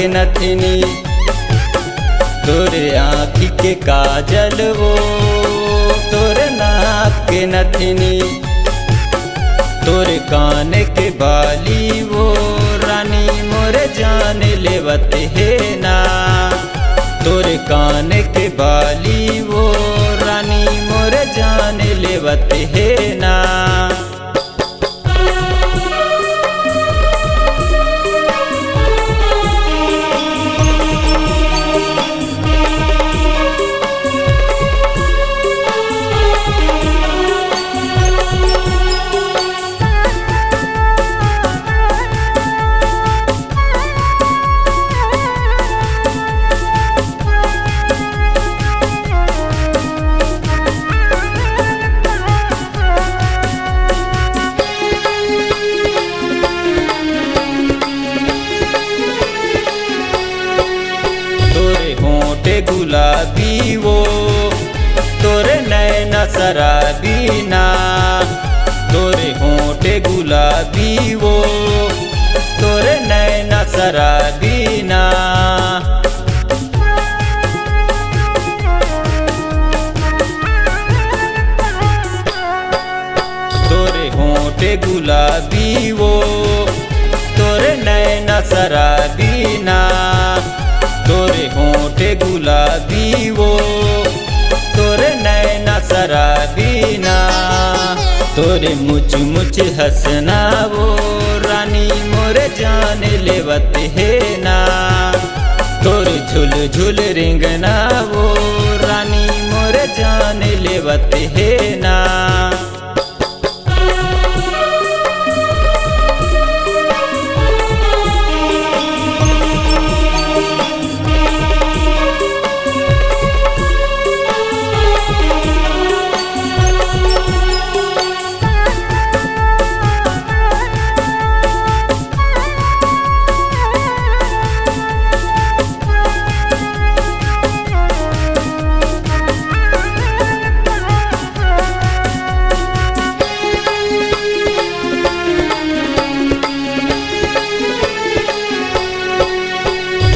के नथनी, तोरे आँखी के काजल वो, तोरे नाक के नथनी, तोरे कान के बाली वो, रानी मोरे जान लेवत है ना। तोरे कान के बाली वो, रानी मोरे जान लेवत है ना। गुलाबी वो, तोरे नैना शराबी ना, तोरे होंठे गुलाबी वो, तोरे नैना शराबी ना। तोरे होंठे गुलाबी वो, तोरे नैना शराबी ना, तोरे होंठे गुलाबी वो, तोरे नैना शराबी ना। तोरे मुझ मुझ हंसना वो, रानी मोरे जान लेवत है ना। तोरे झुल झुल रिंगना वो, रानी मोरे जान लेवत है ना।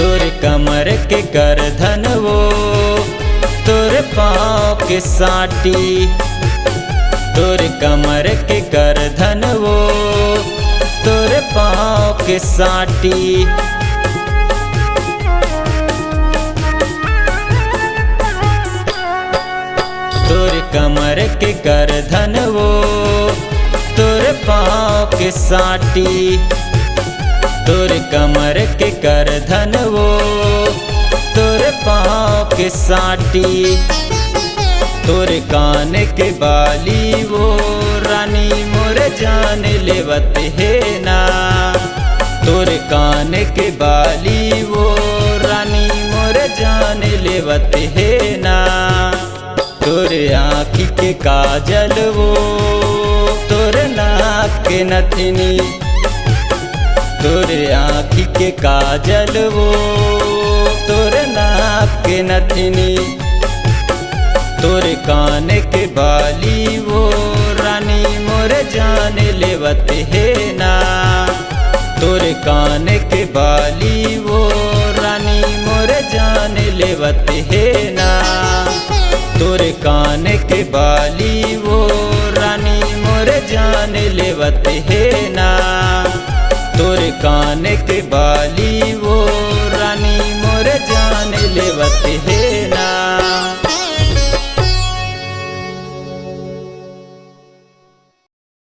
तोरे कमर के करधन वो, तोरे पाँव के साटी, तोरे कमर के करधन वो, तोरे पाँव के साटी। तोरे कमर के करधन वो, तोरे पाँव के साटी, तोरे कमर के करधन वो, तोरे पाँव के साटी। तोरे कान के बाली वो, रानी मोरे जान लेवत है ना। तोरे कान के बाली वो, रानी मोरे जान लेवत है ना। तोरे आँखी के काजल वो, तोरे नाक के नथनी, तोरे आँखी के काजल वो, तोरे नाक के नथनी, तोरे कान के बाली वो, रानी मोरे जान लेवत है ना। तोरे कान के बाली वो, रानी मोरे जान लेवत है ना। तोरे कान के बाली वो, रानी मोरे जान लेवत है ना। तोरे कान के बाली वो,